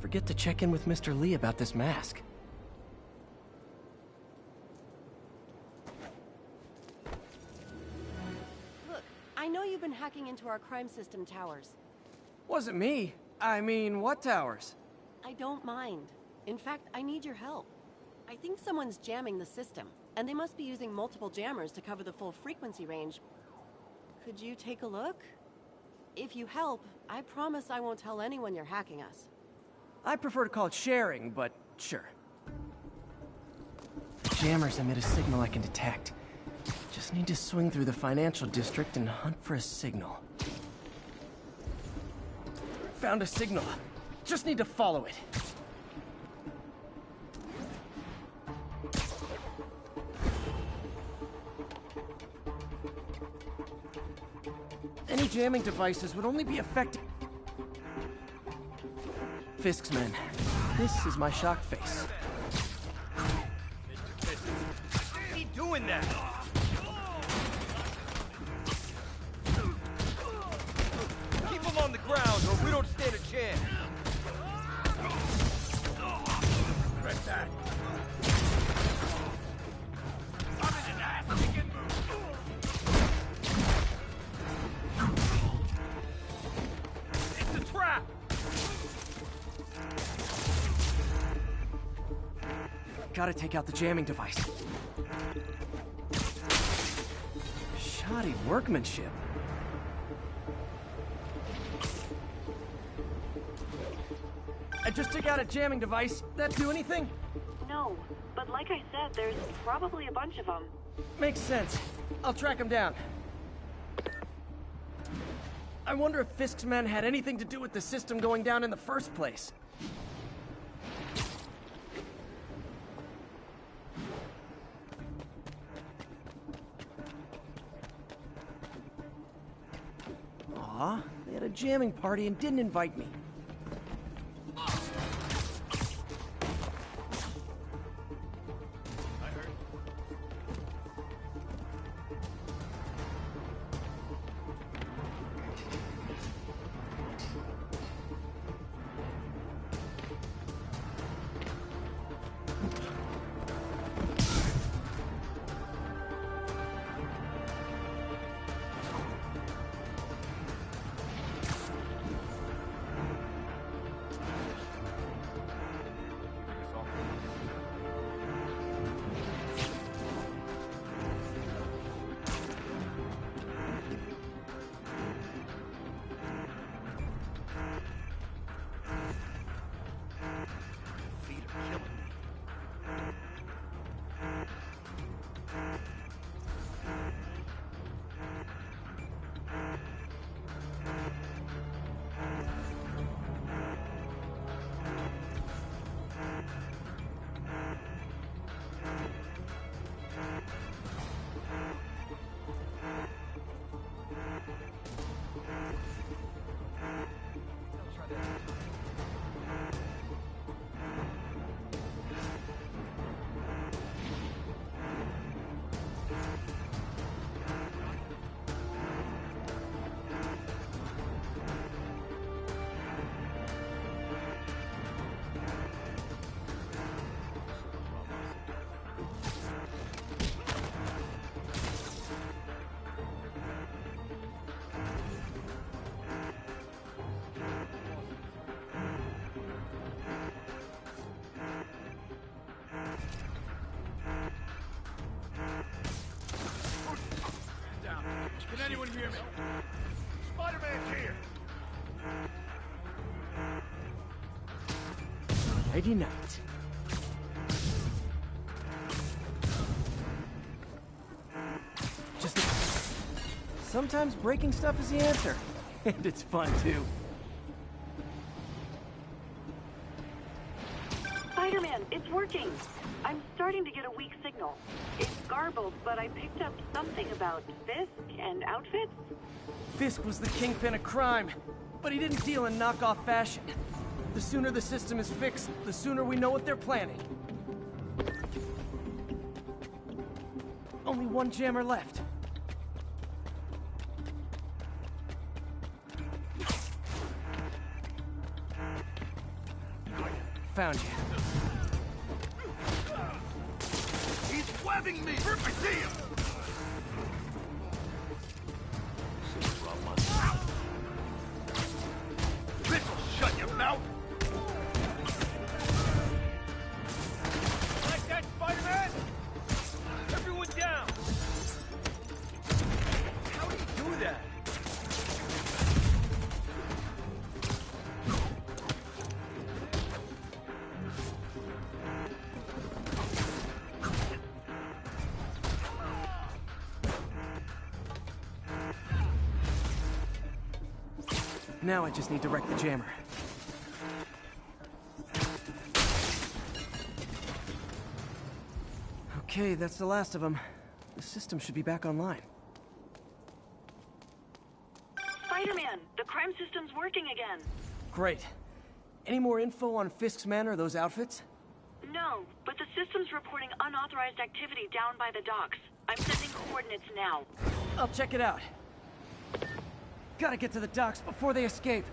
forget to check in with Mr. Lee about this mask. Look, I know you've been hacking into our crime system towers. Wasn't me. I mean, what towers? I don't mind. In fact, I need your help. I think someone's jamming the system, and they must be using multiple jammers to cover the full frequency range. Could you take a look? If you help, I promise I won't tell anyone you're hacking us. I prefer to call it sharing, but sure. Jammers emit a signal I can detect. Just need to swing through the financial district and hunt for a signal. Found a signal. Just need to follow it. Any jamming devices would only be effective. Fisk's men. This is my shock face. Keep doing that! Keep him on the ground or we don't stand a chance. Press that. It's a trap! Gotta take out the jamming device. Shoddy workmanship. I just took out a jamming device. That do anything? No, but like I said, there's probably a bunch of them. Makes sense. I'll track him down. I wonder if Fisk's men had anything to do with the system going down in the first place. Aw, they had a jamming party and didn't invite me. Can anyone hear me? Spider-Man's here! Friday night. Just... sometimes breaking stuff is the answer. And it's fun, too. Spider-Man, it's working! I'm starting to get a weak signal. It's garbled, but I picked up something about Fisk and outfits. Fisk was the kingpin of crime, but he didn't deal in knockoff fashion. The sooner the system is fixed, the sooner we know what they're planning. Only one jammer left. found you. He's webbing me! I see him! This'll shut your mouth! Like that, Spider-Man? Everyone down! How do you do that? Now I just need to wreck the jammer. Okay, that's the last of them. The system should be back online. Spider-Man, the crime system's working again. Great. Any more info on Fisk's men or those outfits? No, but the system's reporting unauthorized activity down by the docks. I'm sending coordinates now. I'll check it out. Gotta get to the docks before they escape.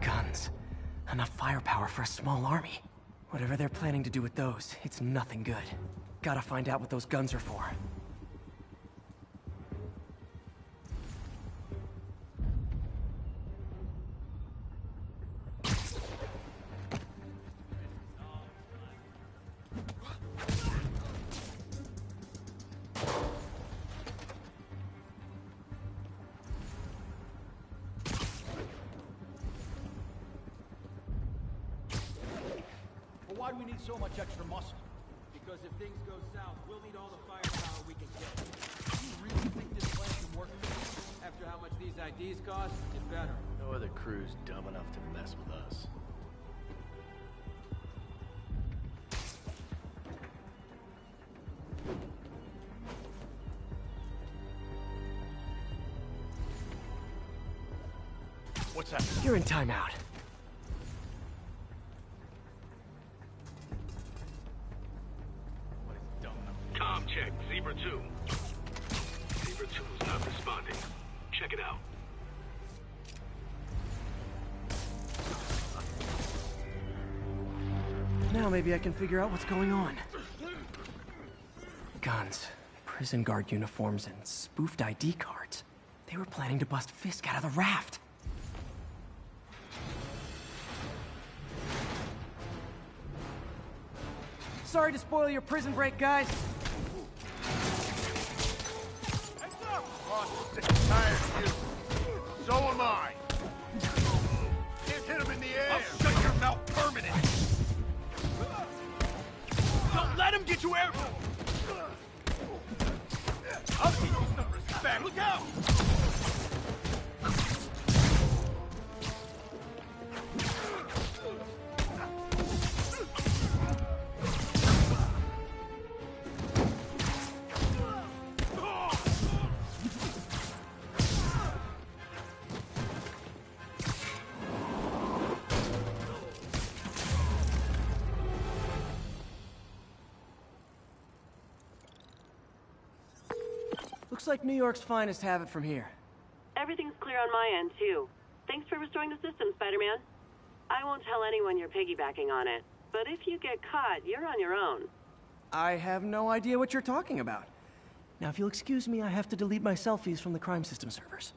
Guns. Enough firepower for a small army. Whatever they're planning to do with those, it's nothing good. Gotta find out what those guns are for. Why do we need so much extra muscle? Because if things go south, we'll need all the firepower we can get. Do you really think this plan can work? After how much these IDs cost, it better. No other crew's dumb enough to mess with us. What's happening? You're in timeout. Com check, Zebra 2. Zebra 2's not responding. Check it out. Now maybe I can figure out what's going on. Guns, prison guard uniforms, and spoofed ID cards. They were planning to bust Fisk out of the raft. Sorry to spoil your prison break, guys. Sick and tired of you. So am I. Can't hit him in the air. I'll shut your mouth permanent. Don't let him get you airborne. I'll teach you some respect. Look out! Looks like New York's finest have it from here. Everything's clear on my end, too. Thanks for restoring the system, Spider-Man. I won't tell anyone you're piggybacking on it, but if you get caught, you're on your own. I have no idea what you're talking about. Now, if you'll excuse me, I have to delete my selfies from the crime system servers.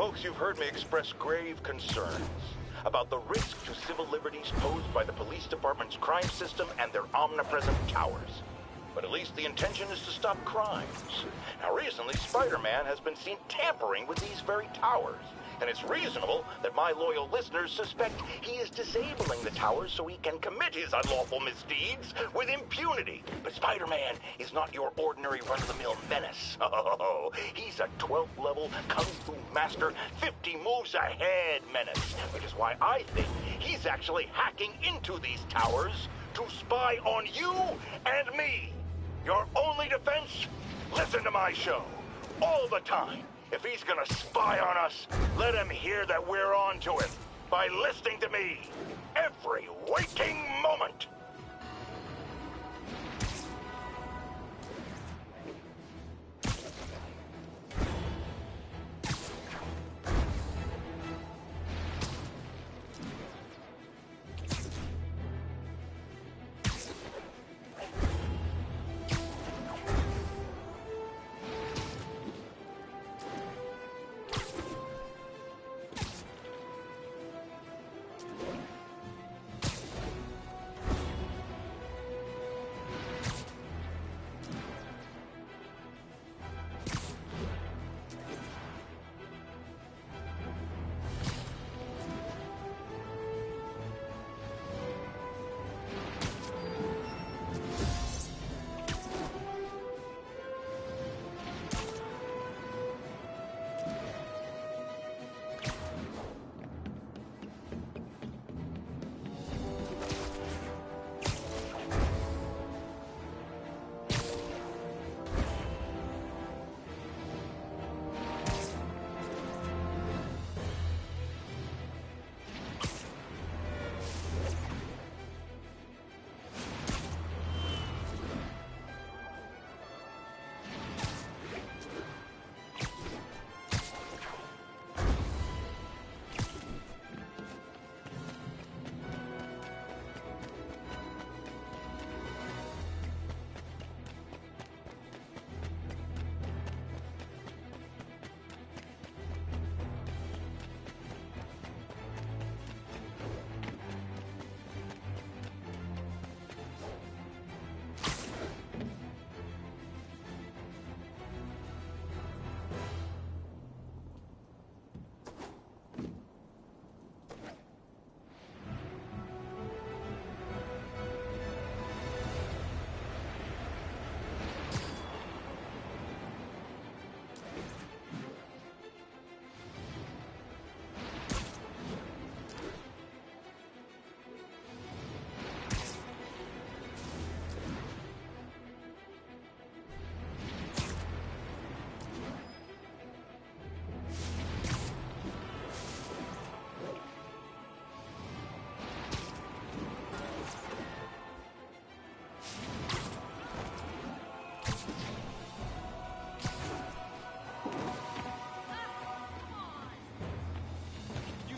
Folks, you've heard me express grave concerns about the risk to civil liberties posed by the police department's crime system and their omnipresent towers. But at least the intention is to stop crimes. Now, recently, Spider-Man has been seen tampering with these very towers. And it's reasonable that my loyal listeners suspect he is disabling the towers so he can commit his unlawful misdeeds with impunity. But Spider-Man is not your ordinary run-of-the-mill menace. Oh, he's a 12th level Kung Fu master, 50 moves ahead menace. Which is why I think he's actually hacking into these towers to spy on you and me. Your only defense? Listen to my show. All the time. If he's gonna spy on us, let him hear that we're on to him by listening to me every waking moment.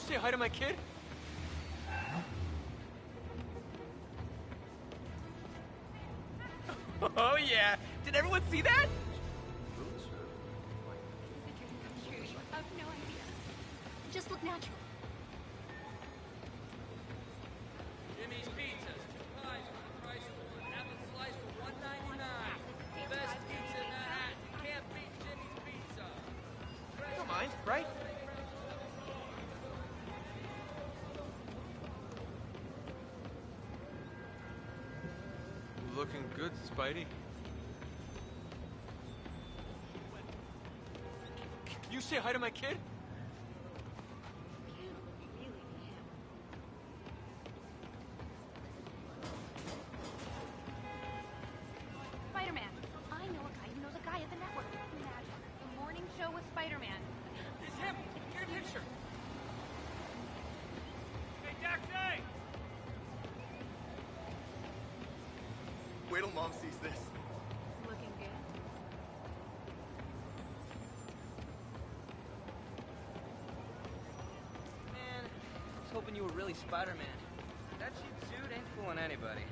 Say hi to my kid? Oh yeah! Did everyone see that? I have no idea. Just look natural. Jimmy's Pizzas, 2 pies for the price of 1. Apple slice for $1.99. Best pizza in Manhattan. You can't beat Jimmy's Pizza. Don't mind, right? Looking good, Spidey. You say hi to my kid? Spider-Man. I know a guy who knows a guy at the network. Imagine the morning show with Spider-Man. It's him! Get a picture! Hey, Daxi! Wait till Mom sees this. Looking good. Man, I was hoping you were really Spider-Man. That cheap suit ain't fooling anybody.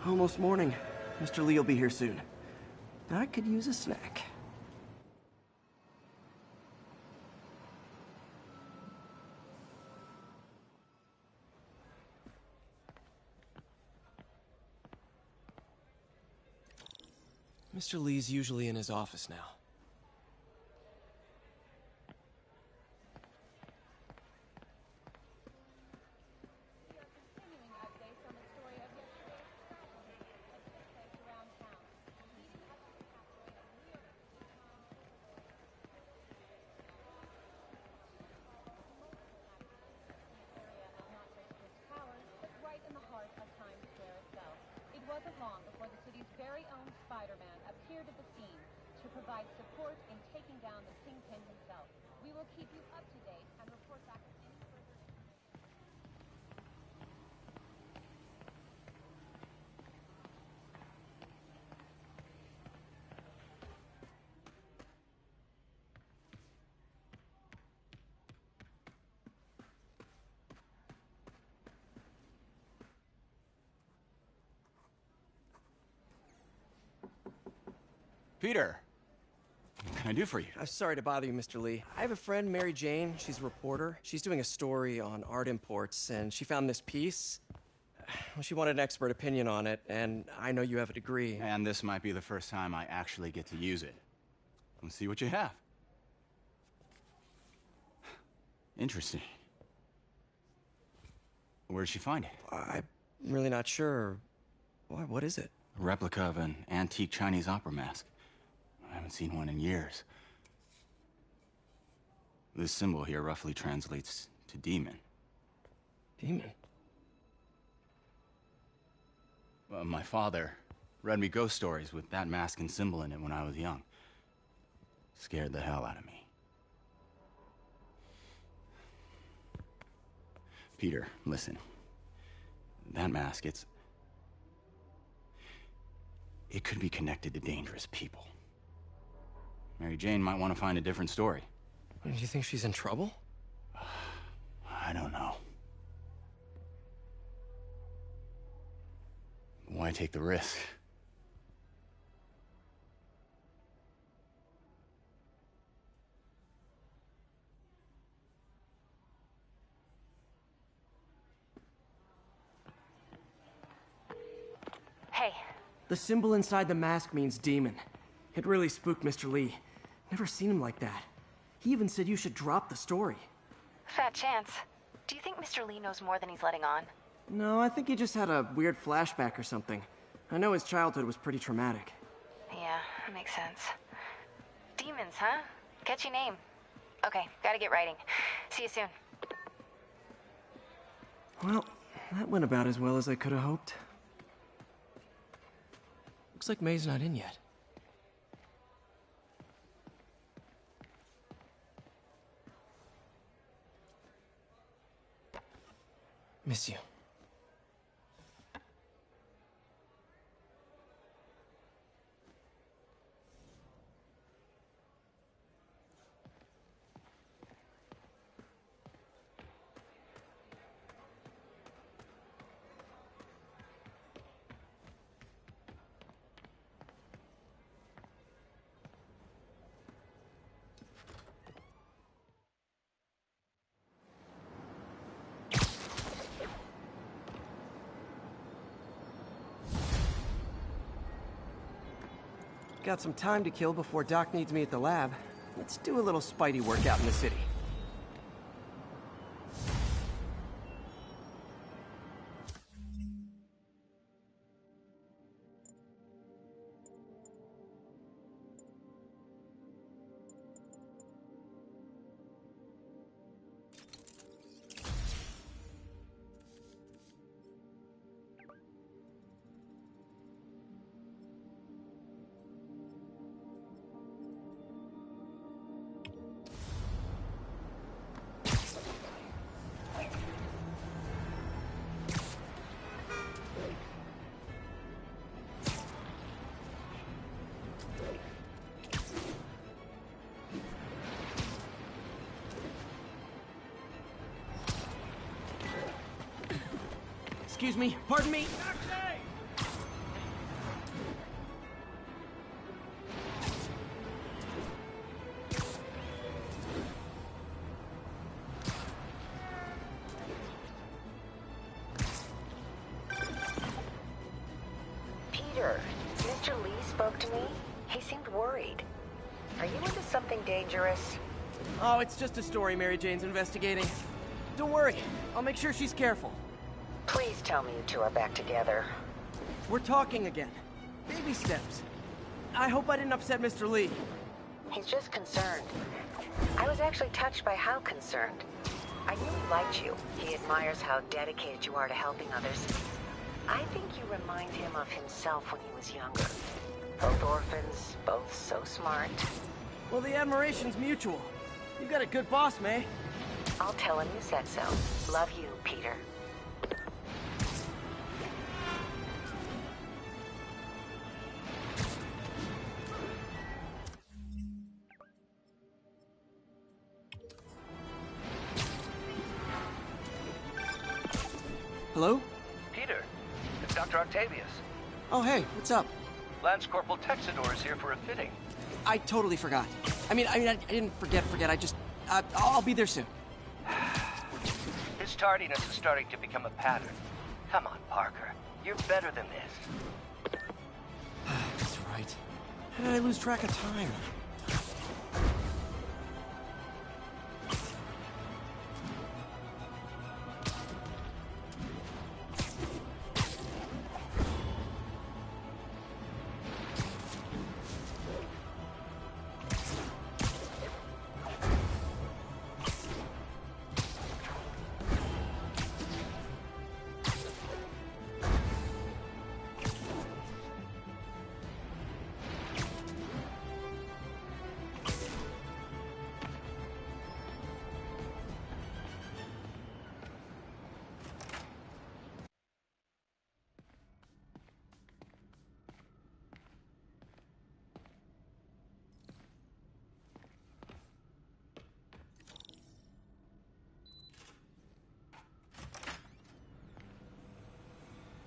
Almost morning. Mr. Lee will be here soon. I could use a snack. Mr. Lee's usually in his office now. Spider-Man appeared at the scene to provide support in taking down the Kingpin himself. We will keep you up to date and report back with any further... Peter, what can I do for you? I'm sorry to bother you, Mr. Lee. I have a friend, Mary Jane. She's a reporter. She's doing a story on art imports, and she found this piece. Well, she wanted an expert opinion on it, and I know you have a degree. And this might be the first time I actually get to use it. Let's see what you have. Interesting. Where'd she find it? I'm really not sure. Why, what is it? A replica of an antique Chinese opera mask. I haven't seen one in years. This symbol here roughly translates to demon. Demon? My father read me ghost stories with that mask and symbol in it when I was young. Scared the hell out of me. Peter, listen. That mask, it could be connected to dangerous people. Mary Jane might want to find a different story. Do you think she's in trouble? I don't know. Why take the risk? Hey. The symbol inside the mask means demon. It really spooked Mr. Lee. Never seen him like that. He even said you should drop the story. Fat chance. Do you think Mr. Lee knows more than he's letting on? No, I think he just had a weird flashback or something. I know his childhood was pretty traumatic. Yeah, that makes sense. Demons, huh? Catchy name. Okay, gotta get writing. See you soon. Well, that went about as well as I could have hoped. Looks like May's not in yet. Miss you. Got some time to kill before Doc needs me at the lab. Let's do a little Spidey workout in the city. Excuse me, pardon me. seemed worried. Are you into something dangerous? Oh, it's just a story Mary Jane's investigating. Don't worry, I'll make sure she's careful. Please tell me you two are back together. We're talking again. Baby steps. I hope I didn't upset Mr. Lee. He's just concerned. I was actually touched by how concerned. I knew he liked you. He admires how dedicated you are to helping others. I think you remind him of himself when he was younger. Both orphans, both so smart. Well, the admiration's mutual. You've got a good boss, May. I'll tell him you said so. Love you, Peter. Hello? Peter, it's Dr. Octavius. Oh, hey, what's up? Lance Corporal Texador is here for a fitting. I totally forgot. I didn't forget. I just, I'll be there soon. His tardiness is starting to become a pattern. Come on, Parker. You're better than this. That's right. How did I lose track of time?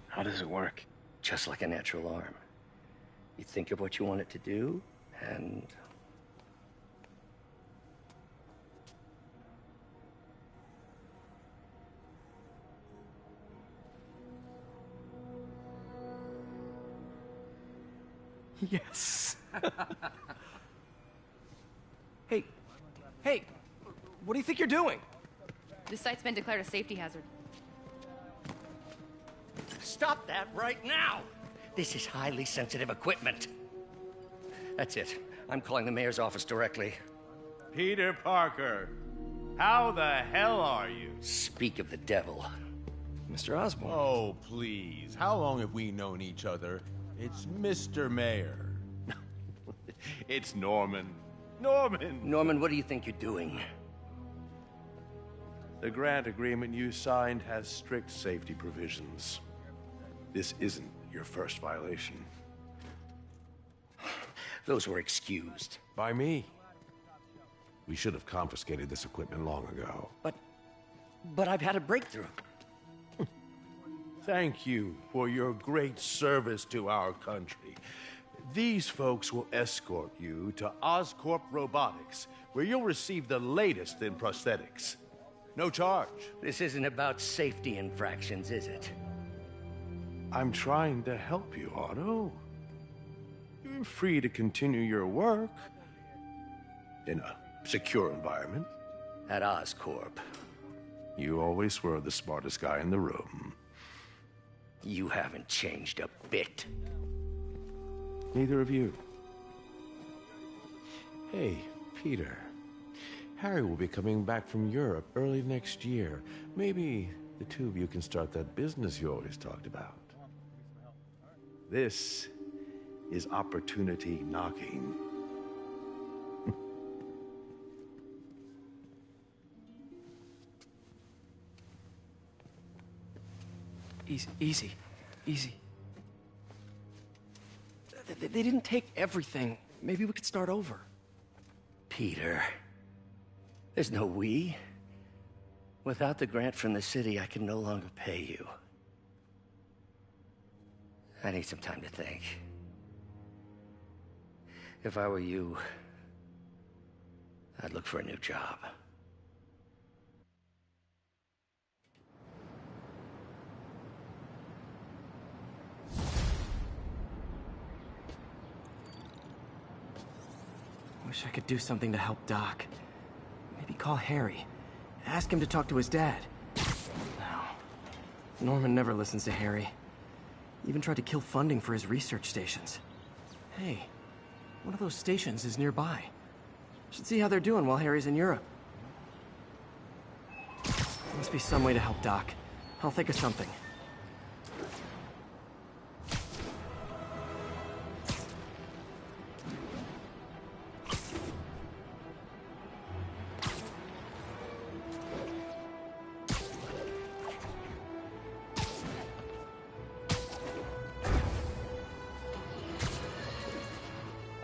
How does it work? Just like a natural arm. You think of what you want it to do, and... Yes. Hey, what do you think you're doing? This site's been declared a safety hazard. Stop that right now! This is highly sensitive equipment. That's it. I'm calling the mayor's office directly. Peter Parker, how the hell are you? Speak of the devil. Mr. Osborn. Oh, please. How long have we known each other? It's Mr. Mayor. It's Norman. Norman, what do you think you're doing? The grant agreement you signed has strict safety provisions. This isn't your first violation. Those were excused. By me. We should have confiscated this equipment long ago. But I've had a breakthrough. Thank you for your great service to our country. These folks will escort you to Oscorp Robotics, where you'll receive the latest in prosthetics. No charge. This isn't about safety infractions, is it? I'm trying to help you, Otto. You're free to continue your work in a secure environment. At Oscorp. You always were the smartest guy in the room. You haven't changed a bit. Neither of you. Hey, Peter. Harry will be coming back from Europe early next year. Maybe the two of you can start that business you always talked about. This is opportunity knocking. Easy. They didn't take everything. Maybe we could start over. Peter, there's no we. Without the grant from the city, I can no longer pay you. I need some time to think. If I were you, I'd look for a new job. Wish I could do something to help Doc. Maybe call Harry. Ask him to talk to his dad. No. Norman never listens to Harry. Even tried to kill funding for his research stations. Hey, one of those stations is nearby. Should see how they're doing while Harry's in Europe. Must be some way to help Doc. I'll think of something.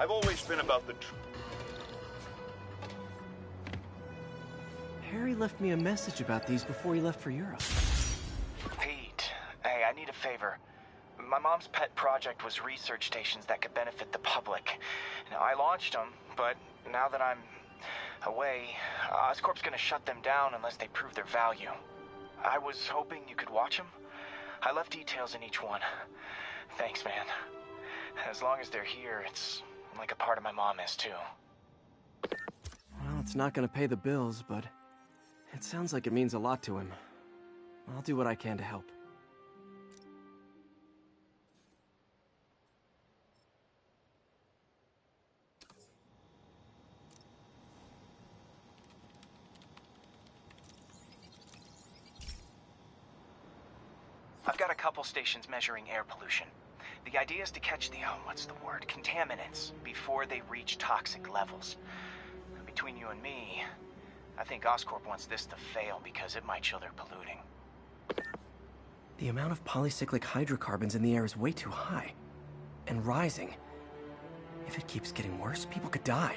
I've always been about the truth. Harry left me a message about these before he left for Europe. Pete, hey, I need a favor. My mom's pet project was research stations that could benefit the public. Now, I launched them, but now that I'm away, Oscorp's gonna shut them down unless they prove their value. I was hoping you could watch them. I left details in each one. Thanks, man. As long as they're here, it's like a part of my mom is, too. Well, it's not gonna pay the bills, but it sounds like it means a lot to him. I'll do what I can to help. I've got a couple stations measuring air pollution. The idea is to catch the, contaminants before they reach toxic levels. Between you and me, I think Oscorp wants this to fail because it might show they're polluting. The amount of polycyclic hydrocarbons in the air is way too high. And rising. If it keeps getting worse, people could die.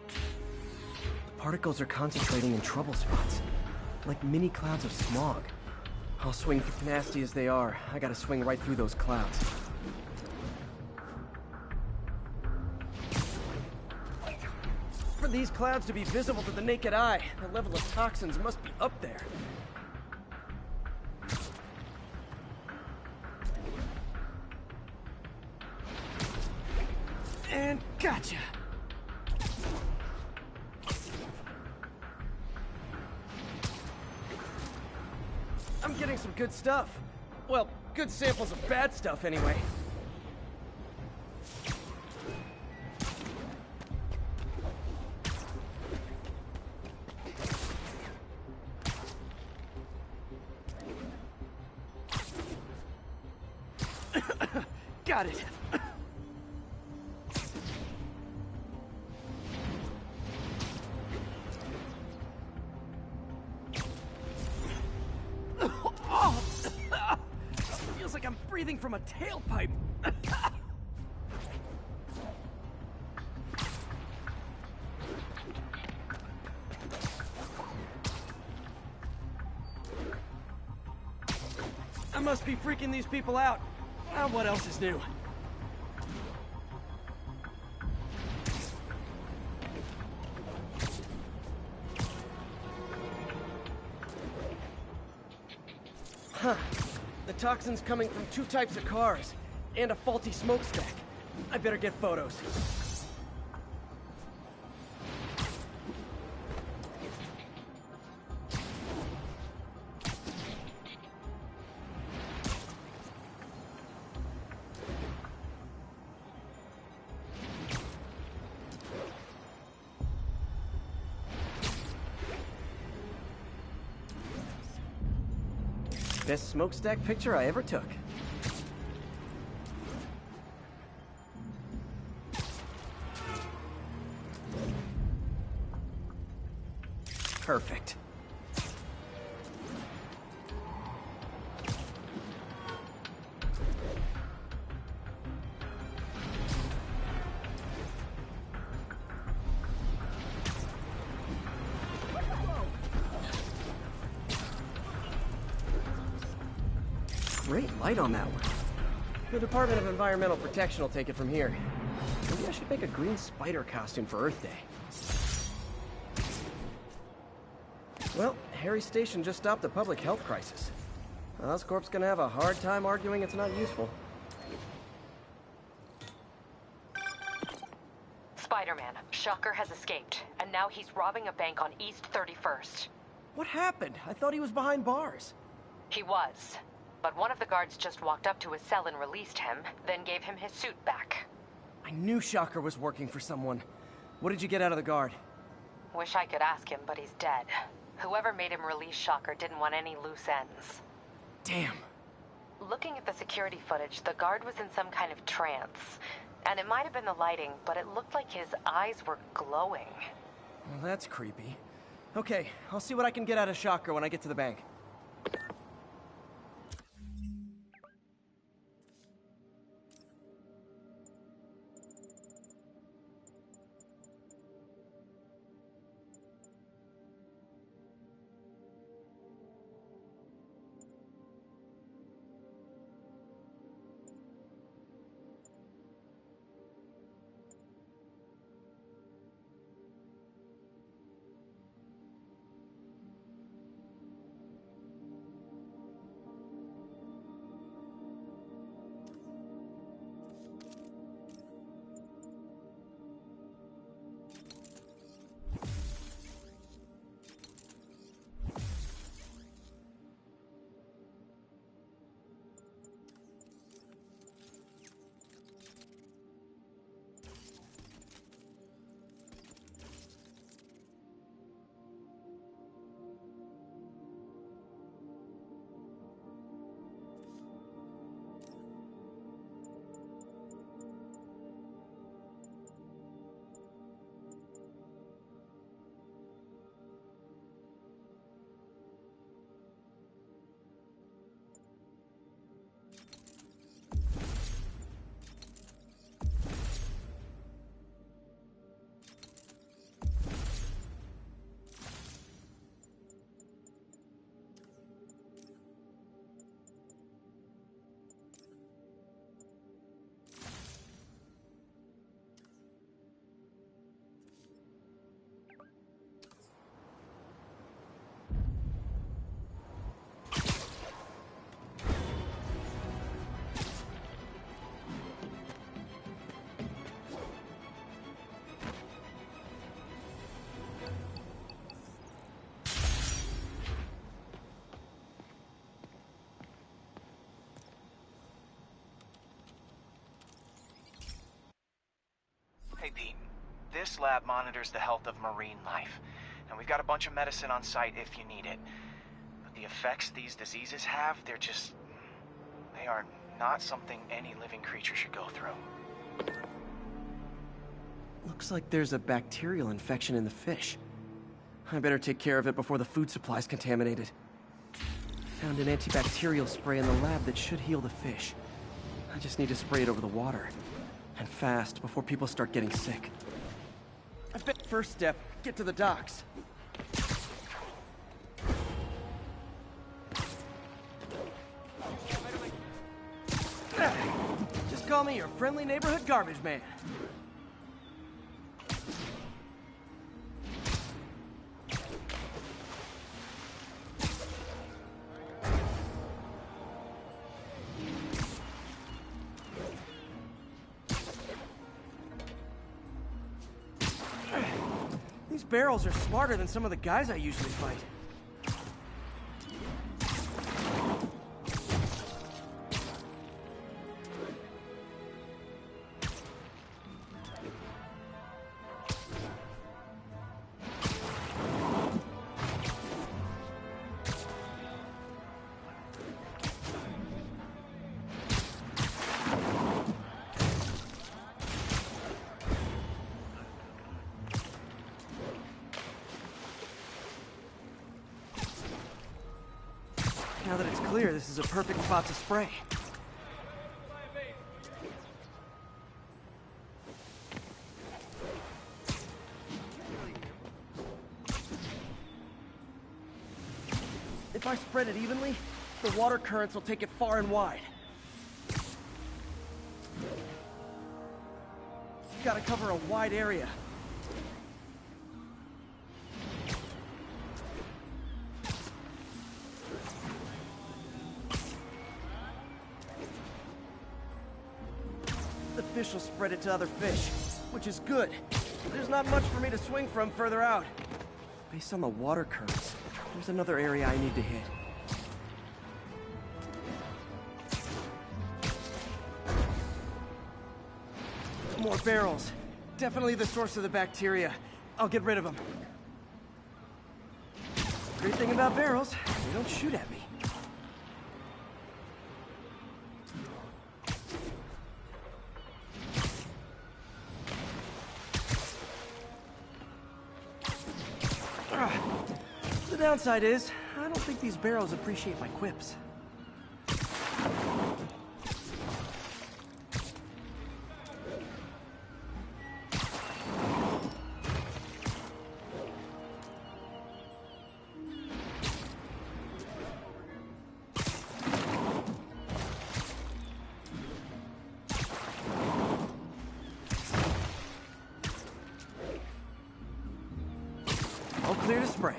The particles are concentrating in trouble spots. Like mini clouds of smog. I'll swing, nasty as they are. I gotta swing right through those clouds. For these clouds to be visible to the naked eye, the level of toxins must be up there. And gotcha! I'm getting some good stuff. Well, good samples of bad stuff, anyway. Got it. Feels like I'm breathing from a tailpipe. I must be freaking these people out. What else is new? Huh. The toxin's coming from two types of cars, and a faulty smokestack. I better get photos. Best smokestack picture I ever took. Perfect. Great light on that one. The Department of Environmental Protection will take it from here. Maybe I should make a green spider costume for Earth Day. Well, Harry's station just stopped a public health crisis. Oscorp's gonna have a hard time arguing it's not useful. Spider-Man, Shocker has escaped, and now he's robbing a bank on East 31st. What happened? I thought he was behind bars. He was. But one of the guards just walked up to his cell and released him, then gave him his suit back. I knew Shocker was working for someone. What did you get out of the guard? Wish I could ask him, but he's dead. Whoever made him release Shocker didn't want any loose ends. Damn. Looking at the security footage, the guard was in some kind of trance. And it might have been the lighting, but it looked like his eyes were glowing. Well, that's creepy. Okay, I'll see what I can get out of Shocker when I get to the bank. Hey, Pete. This lab monitors the health of marine life, and we've got a bunch of medicine on site if you need it. But the effects these diseases have, they are not something any living creature should go through. Looks like there's a bacterial infection in the fish. I better take care of it before the food supply's contaminated. Found an antibacterial spray in the lab that should heal the fish. I just need to spray it over the water. And fast, before people start getting sick. I bet first step, get to the docks. Just call me your friendly neighborhood garbage man. These barrels are smarter than some of the guys I usually fight. Now that it's clear, this is a perfect spot to spray. If I spread it evenly, the water currents will take it far and wide. Gotta cover a wide area. The fish will spread it to other fish, which is good. There's not much for me to swing from further out. Based on the water currents, there's another area I need to hit. More barrels. Definitely the source of the bacteria. I'll get rid of them. Great thing about barrels, they don't shoot at me. The downside is, I don't think these barrels appreciate my quips. All clear to spray.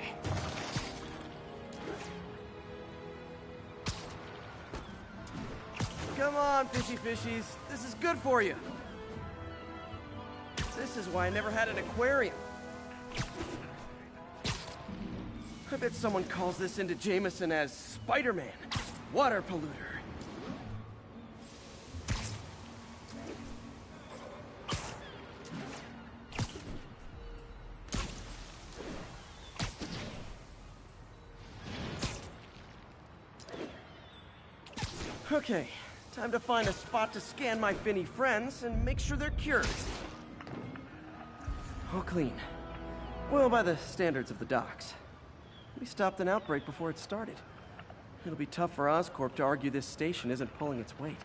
Come on, fishy fishies. This is good for you. This is why I never had an aquarium. I bet someone calls this into Jameson as Spider-Man, water polluter. Okay, time to find a spot to scan my finny friends and make sure they're cured. All clean. Well, by the standards of the docks. We stopped an outbreak before it started. It'll be tough for Oscorp to argue this station isn't pulling its weight.